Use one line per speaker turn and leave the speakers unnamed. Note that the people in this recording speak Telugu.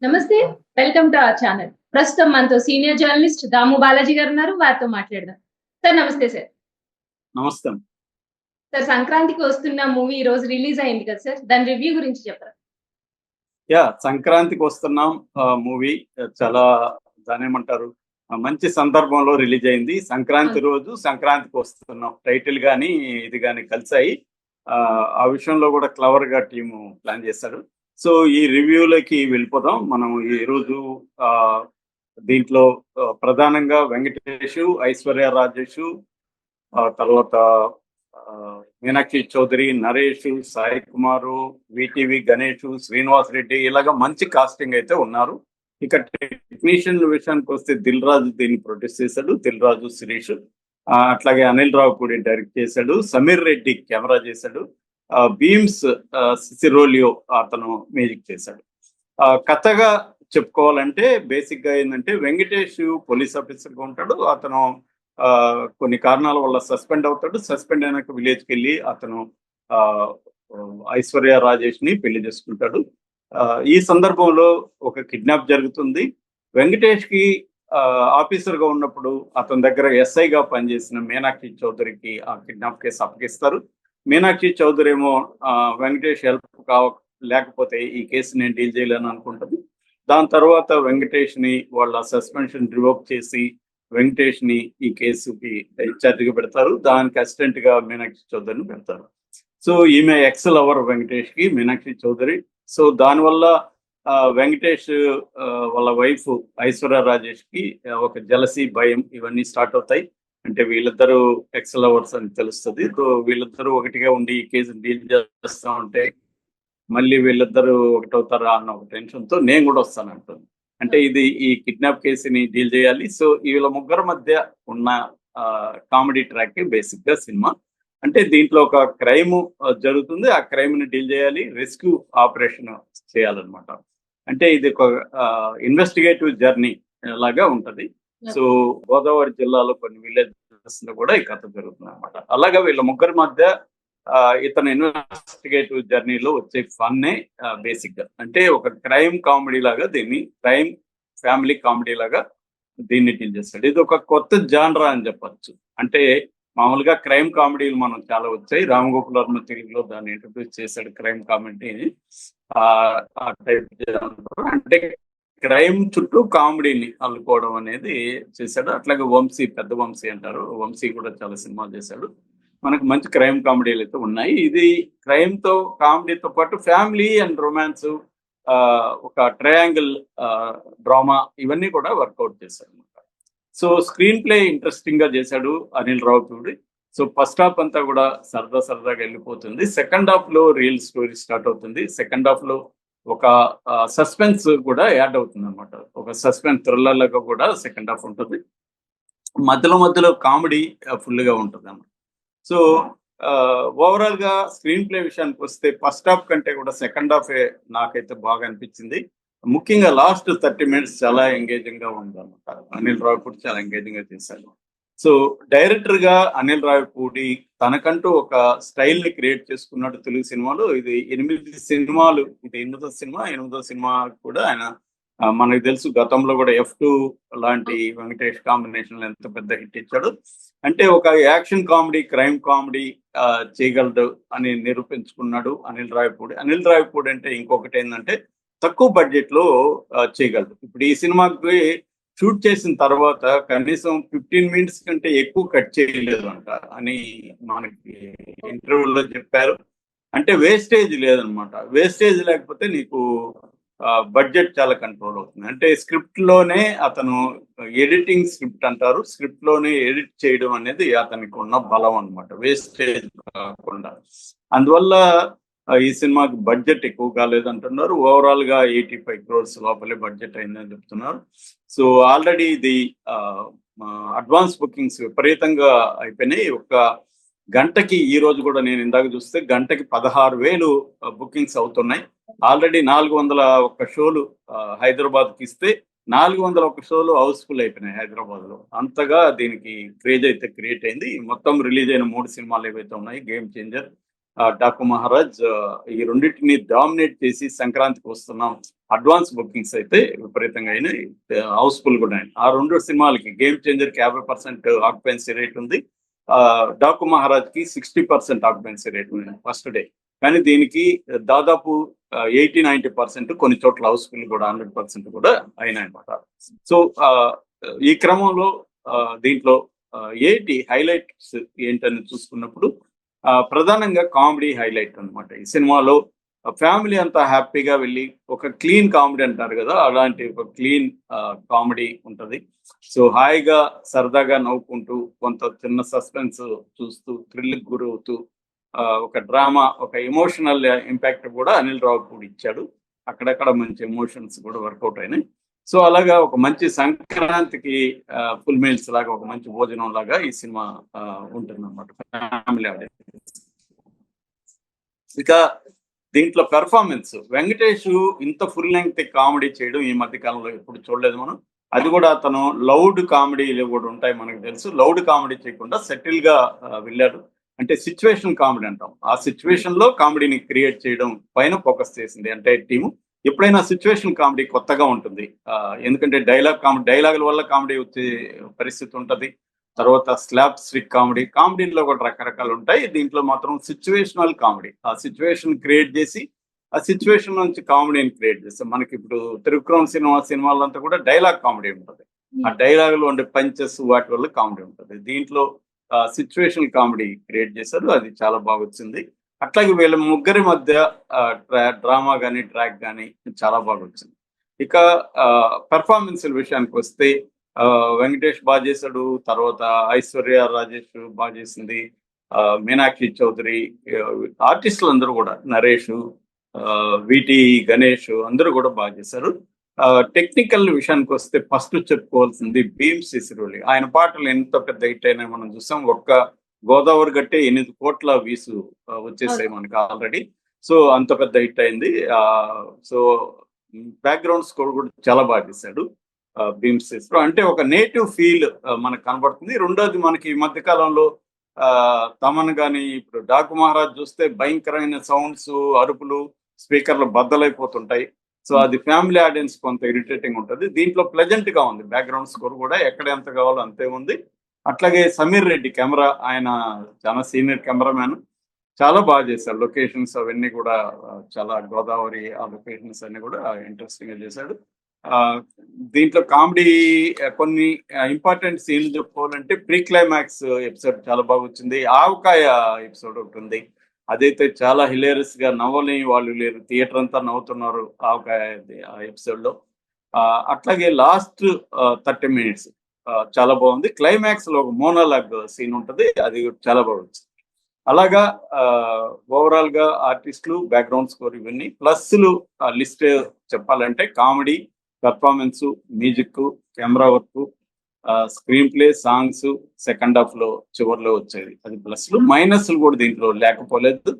నమస్తే. Welcome to our channel. ప్రస్తుతం మనతో సీనియర్ జర్నలిస్ట్ దాము బాలాజీ గారు ఉన్నారు. వారితో మాట్లాడదాం. సార్ నమస్తే సార్.
నమస్తే.
సార్ సంక్రాంతికి వస్తున్న మూవీ ఈ రోజు రిలీజ్ అయింది కదా సార్. దాని రివ్యూ గురించి చెప్పరా?
సంక్రాంతికి వస్తున్నాం మూవీ చాలా దాన్నేమంటారు మంచి సందర్భంలో రిలీజ్ అయింది. సంక్రాంతి రోజు సంక్రాంతికి వస్తున్నాం టైటిల్ గాని ఇది గాని కలిసాయి. ఆ విషయంలో కూడా క్లవర్ గా టీము ప్లాన్ చేశారు. సో ఈ రివ్యూలకి వెళ్ళిపోదాం. మనం ఈ రోజు దీంట్లో ప్రధానంగా వెంకటేష్, ఐశ్వర్య రాజేష్, తర్వాత మీనాక్షి చౌదరి, నరేష్, సాయి కుమారు, విటివి గణేష్, శ్రీనివాస్ రెడ్డి ఇలాగా మంచి కాస్టింగ్ అయితే ఉన్నారు. ఇక టెక్నీషియన్ విషయానికి వస్తే దిల్ రాజు దీన్ని ప్రొడ్యూస్ చేశాడు. దిల్ రాజు, శిరీష్, అట్లాగే అనిల్ రావు కూడా డైరెక్ట్ చేశాడు. సమీర్ రెడ్డి కెమెరా చేశాడు. బీమ్స్ సిసిరోలియో అతను మ్యూజిక్ చేశాడు. కథగా చెప్పుకోవాలంటే బేసిక్ గా ఏంటంటే వెంకటేష్ పోలీస్ ఆఫీసర్ గా ఉంటాడు. అతను కొన్ని కారణాల వల్ల సస్పెండ్ అవుతాడు. సస్పెండ్ అయినాక విలేజ్కి వెళ్ళి అతను ఐశ్వర్య రాజేష్ ని పెళ్లి చేసుకుంటాడు. ఈ సందర్భంలో ఒక కిడ్నాప్ జరుగుతుంది. వెంకటేష్ కి ఆఫీసర్ గా ఉన్నప్పుడు అతని దగ్గర ఎస్ఐగా పనిచేసిన మీనాక్షి చౌదరికి ఆ కిడ్నాప్ కేసు అప్పగిస్తారు. మీనాక్షి చౌదరి ఏమో వెంకటేష్ హెల్ప్ లేకపోతే ఈ కేసు నేను డీల్ చేయలేను అనుకుంటుంది. దాని తర్వాత వెంకటేష్ ని వాళ్ళ సస్పెన్షన్ రివోక్ చేసి వెంకటేష్ ని ఈ కేసుకి ఇన్ఛార్జిగా పెడతారు. దానికి అసిస్టెంట్ గా మీనాక్షి చౌదరిని పెడతారు. సో ఈమె ఎక్స్ లవర్ వెంకటేష్ కి మీనాక్షి చౌదరి. సో దానివల్ల వెంకటేష్ వాళ్ళ వైఫ్ ఐశ్వర్య రాజేష్ కి ఒక జలసీ, భయం ఇవన్నీ స్టార్ట్ అవుతాయి. అంటే వీళ్ళిద్దరూ ఎక్స్ లవర్స్ అని తెలుస్తుంది. సో వీళ్ళిద్దరూ ఒకటిగా ఉండి ఈ కేసు డీల్ చేస్తా ఉంటే మళ్ళీ వీళ్ళిద్దరూ ఒకటవుతారా అన్న ఒక టెన్షన్ తో నేను కూడా వస్తాను అంటుంది. అంటే ఇది ఈ కిడ్నాప్ కేసుని డీల్ చేయాలి. సో వీళ్ళ ముగ్గురు మధ్య ఉన్న కామెడీ ట్రాక్ బేసిక్ గా సినిమా. అంటే దీంట్లో ఒక క్రైమ్ జరుగుతుంది. ఆ క్రైమ్ ని డీల్ చేయాలి, రెస్క్యూ ఆపరేషన్ చేయాలన్నమాట. అంటే ఇది ఒక ఇన్వెస్టిగేటివ్ జర్నీ లాగా ఉంటది. సో గోదావరి జిల్లాలో కొన్ని విలేజెస్ లో కూడా ఈ కథ జరుగుతుంది అనమాట. అలాగా వీళ్ళ ముగ్గురి మధ్య ఇతను ఇన్వెస్టిగేటివ్ జర్నీలో వచ్చే ఫన్నే బేసిక్ గా. అంటే ఒక క్రైమ్ కామెడీ లాగా దీన్ని, క్రైమ్ ఫ్యామిలీ కామెడీ లాగా దీన్ని డీల్ చేస్తాడు. ఇది ఒక కొత్త జాన్రా అని చెప్పచ్చు. అంటే మామూలుగా క్రైమ్ కామెడీలు మనం చాలా వచ్చాయి. రామ్ గోపాల్ వర్మ తెలుగులో దాన్ని ఇంట్రడ్యూస్ చేశాడు క్రైమ్ కామెడీని. ఆ టైప్ అంటే క్రైమ్ చుట్టూ కామెడీని అల్లుకోవడం అనేది చేశాడు. అట్లాగే వంశీ, పెద్ద వంశీ అంటారు, వంశీ కూడా చాలా సినిమాలు చేశాడు. మనకు మంచి క్రైమ్ కామెడీలు అయితే ఉన్నాయి. ఇది క్రైమ్ తో కామెడీతో పాటు ఫ్యామిలీ అండ్ రొమాన్స్, ఒక ట్రయాంగిల్ డ్రామా ఇవన్నీ కూడా వర్కౌట్ చేశాడు అనమాట. సో స్క్రీన్ ప్లే ఇంట్రెస్టింగ్ గా చేశాడు Anil Ravipudi. So first half అంతా కూడా సరదాగా వెళ్ళిపోతుంది. సెకండ్ హాఫ్ లో రియల్ స్టోరీ స్టార్ట్ అవుతుంది. సెకండ్ హాఫ్ లో ఒక సస్పెన్స్ కూడా యాడ్ అవుతుంది అనమాట. ఒక సస్పెన్స్ థ్రిల్లర్ లాగా కూడా సెకండ్ హాఫ్ ఉంటుంది. మధ్యలో కామెడీ ఫుల్ గా ఉంటుంది అన్నమాట. సో ఓవరాల్ గా స్క్రీన్ ప్లే విషయానికి వస్తే ఫస్ట్ హాఫ్ కంటే కూడా సెకండ్ హాఫ్ నాకైతే బాగా అనిపించింది. ముఖ్యంగా లాస్ట్ 30 minutes చాలా ఎంగేజింగ్ గా ఉంది అనమాట. అనిల్ రావిపూడి చాలా ఎంగేజింగ్ గా చేశాడు. సో డైరెక్టర్ గా అనిల్ రావిపూడి తనకంటూ ఒక స్టైల్ ని క్రియేట్ చేసుకున్నాడు తెలుగు సినిమాలో. ఇది 8 సినిమాలు, ఇది 8వ సినిమా కూడా ఆయన మనకు తెలుసు. గతంలో కూడా F2 లాంటి వెంకటేష్ కాంబినేషన్ ఎంత పెద్ద హిట్ ఇచ్చాడు. అంటే ఒక యాక్షన్ కామెడీ, క్రైమ్ కామెడీ చేయగలడు అని నిరూపించుకున్నాడు అనిల్ రావిపూడి. అనిల్ రావిపూడి అంటే ఇంకొకటి ఏంటంటే తక్కువ బడ్జెట్ లో చేయగలడు. ఇప్పుడు ఈ సినిమాకి షూట్ చేసిన తర్వాత కనీసం 15 minutes కంటే ఎక్కువ కట్ చేయలేదు అంట అని మనకి ఇంటర్వ్యూలో చెప్పారు. అంటే వేస్టేజ్ లేదనమాట. వేస్టేజ్ లేకపోతే నీకు బడ్జెట్ చాలా కంట్రోల్ అవుతుంది. అంటే స్క్రిప్ట్ లోనే అతను ఎడిటింగ్ స్క్రిప్ట్ అంటారు, స్క్రిప్ట్ లోనే ఎడిట్ చేయడం అనేది అతనికి ఉన్న బలం అనమాట, వేస్టేజ్ కాకుండా. అందువల్ల ఈ సినిమాకి బడ్జెట్ ఎక్కువ కాలేదంటున్నారు. ఓవరాల్ గా 85 crores లోపలే బడ్జెట్ అయిందని చెప్తున్నారు. సో ఆల్రెడీ ఇది అడ్వాన్స్ బుకింగ్స్ విపరీతంగా అయిపోయినాయి. ఒక గంటకి, ఈ రోజు కూడా నేను ఇందాక చూస్తే గంటకి 16,000 బుకింగ్స్ అవుతున్నాయి. ఆల్రెడీ 401 షోలు హైదరాబాద్ కి ఇస్తే 401 షోలు హౌస్ఫుల్ అయిపోయినాయి హైదరాబాద్ లో. అంతగా దీనికి క్రేజ్ అయితే క్రియేట్ అయింది. మొత్తం రిలీజ్ అయిన 3 సినిమాలు ఏవైతే ఉన్నాయి, గేమ్ చేంజర్, డాకు మహారాజ్ ఈ రెండింటిని డామినేట్ చేసి సంక్రాంతికి వస్తున్నాం. అడ్వాన్స్ బుకింగ్స్ అయితే విపరీతంగా అయినాయి, హౌస్ఫుల్ కూడా అయినాయి. ఆ 2 సినిమాలకి గేమ్ చేంజర్ కి 50% ఆక్యుపెన్సీ రేట్ ఉంది, డాకు మహారాజ్ కి 60% ఆక్యుపెన్సీ రేట్ ఉంది ఫస్ట్ డే. కానీ దీనికి దాదాపు 80-90% కొన్ని చోట్ల హౌస్ఫుల్ కూడా 100% కూడా అయినాయి అనమాట. సో ఈ క్రమంలో దీంట్లో ఏంటి హైలైట్స్ ఏంటని చూసుకున్నప్పుడు ప్రధానంగా కామెడీ హైలైట్ అన్నమాట. ఈ సినిమాలో ఫ్యామిలీ అంతా హ్యాపీగా వెళ్ళి ఒక క్లీన్ కామెడీ అంటారు కదా, అలాంటి ఒక క్లీన్ కామెడీ ఉంటది. సో హాయిగా సరదాగా నవ్వుకుంటూ కొంత చిన్న సస్పెన్స్ చూస్తూ థ్రిల్ గురవుతూ ఒక డ్రామా, ఒక ఎమోషనల్ ఇంపాక్ట్ కూడా అనిల్ రావిపూడి ఇచ్చాడు. అక్కడక్కడ మంచి ఎమోషన్స్ కూడా వర్కౌట్ అయినాయి. సో అలాగా ఒక మంచి సంక్రాంతికి ఫుల్ మీల్స్ లాగా, ఒక మంచి భోజనం లాగా ఈ సినిమా ఉంటుంది అన్నమాట, ఫ్యామిలీ ఆడియన్స్. ఇక దీంట్లో పెర్ఫార్మెన్స్, వెంకటేష్ ఇంత ఫుల్ లెంగ్త్ కామెడీ చేయడం ఈ మధ్య కాలంలో ఎప్పుడు చూడలేదు మనం. అది కూడా అతను లౌడ్ కామెడీలు కూడా ఉంటాయి మనకు తెలుసు, లౌడ్ కామెడీ చేయకుండా సెటిల్ గా వెళ్ళాడు. అంటే సిచ్యువేషన్ కామెడీ అంటాం, ఆ సిచ్యువేషన్ లో కామెడీని క్రియేట్ చేయడం పైన ఫోకస్ చేసింది అంటే టీము. ఎప్పుడైనా సిచ్యువేషన్ కామెడీ కొత్తగా ఉంటుంది, ఎందుకంటే డైలాగుల వల్ల కామెడీ వచ్చే పరిస్థితి ఉంటది. తర్వాత స్లాబ్ స్టిక్ కామెడీలో కూడా రకరకాలు ఉంటాయి. దీంట్లో మాత్రం సిచ్యువేషనల్ కామెడీ, ఆ సిచ్యువేషన్ క్రియేట్ చేసి ఆ సిచ్యువేషన్ నుంచి కామెడీని క్రియేట్ చేస్తాం. మనకి ఇప్పుడు త్రివిక్రమ్ సినిమాలంతా కూడా డైలాగ్ కామెడీ ఉంటుంది, ఆ డైలాగులు ఉండే పంచెస్ వాటి వల్ల కామెడీ ఉంటుంది. దీంట్లో సిచ్యువేషన్ కామెడీ క్రియేట్ చేశారు, అది చాలా బాగా వచ్చింది. అట్లాగే వీళ్ళ ముగ్గురి మధ్య డ్రామా కానీ ట్రాక్ కానీ చాలా బాగా వచ్చింది. ఇక పెర్ఫార్మెన్స్ విషయానికి వస్తే వెంకటేష్ బాగా చేశాడు, తర్వాత ఐశ్వర్య రాజేష్ బాగా చేసింది, మీనాక్షి చౌదరి, ఆర్టిస్టులు అందరూ కూడా, నరేష్, విటి గణేష్ అందరూ కూడా బాగా చేశారు. టెక్నికల్ విషయానికి వస్తే ఫస్ట్ చెప్పుకోవాల్సింది భీమ్ సిసిరోలి. ఆయన పాటలు ఎంత పెద్ద హిట్ అయినా మనం చూసాం. ఒక్క గోదావరి గట్టే 8 కోట్ల వ్యూస్ వచ్చేసాయి మనకి ఆల్రెడీ. సో అంత పెద్ద హిట్ అయింది. సో బ్యాక్గ్రౌండ్ స్కోర్ కూడా చాలా బాగా చేశాడు భీమ్ సిసిరో. అంటే ఒక నేటివ్ ఫీల్ మనకు కనబడుతుంది. రెండోది, మనకి ఈ మధ్య కాలంలో తమన్ కానీ, ఇప్పుడు డాకు మహారాజ్ చూస్తే భయంకరమైన సౌండ్స్, అరుపులు, స్పీకర్లు బద్దలైపోతుంటాయి. సో అది ఫ్యామిలీ ఆడియన్స్ కొంత ఇరిటేటింగ్ ఉంటుంది. దీంట్లో ప్లెజెంట్ గా ఉంది, బ్యాక్గ్రౌండ్ స్కోర్ కూడా ఎక్కడ ఎంత కావాలో అంతే ఉంది. అట్లాగే సమీర్ రెడ్డి కెమెరా, ఆయన చాలా సీనియర్ కెమెరామ్యాన్, చాలా బాగా చేశారు. లొకేషన్స్ అవన్నీ కూడా చాలా, గోదావరి ఆ లొకేషన్స్ అన్ని కూడా ఇంట్రెస్టింగ్ గా చేశాడు. దీంట్లో కామెడీ కొన్ని ఇంపార్టెంట్ సీన్లు చెప్పుకోవాలంటే ప్రీ క్లైమాక్స్ ఎపిసోడ్ చాలా బాగా వచ్చింది. ఆవకాయ ఎపిసోడ్ ఒకటి ఉంది, అదైతే చాలా హిలేరియస్ గా, నవ్వలేని వాళ్ళు లేరు, థియేటర్ అంతా నవ్వుతున్నారు ఆవకాయ ఎపిసోడ్ లో. అట్లాగే లాస్ట్ 30 minutes చాలా బాగుంది. క్లైమాక్స్ లో ఒక మోనోలాగ్ సీన్ ఉంటుంది, అది చాలా బాగుంది. అలాగా ఓవరాల్ గా ఆర్టిస్టులు, బ్యాక్గ్రౌండ్ స్కోర్, ఇవన్నీ ప్లస్లు లిస్ట్ చెప్పాలంటే comedy, performance, music, camera work, screen play, songs second half లో చివరిలో వచ్చేది, అది ప్లస్లు. మైనస్లు కూడా దీంట్లో లేకపోలేదు.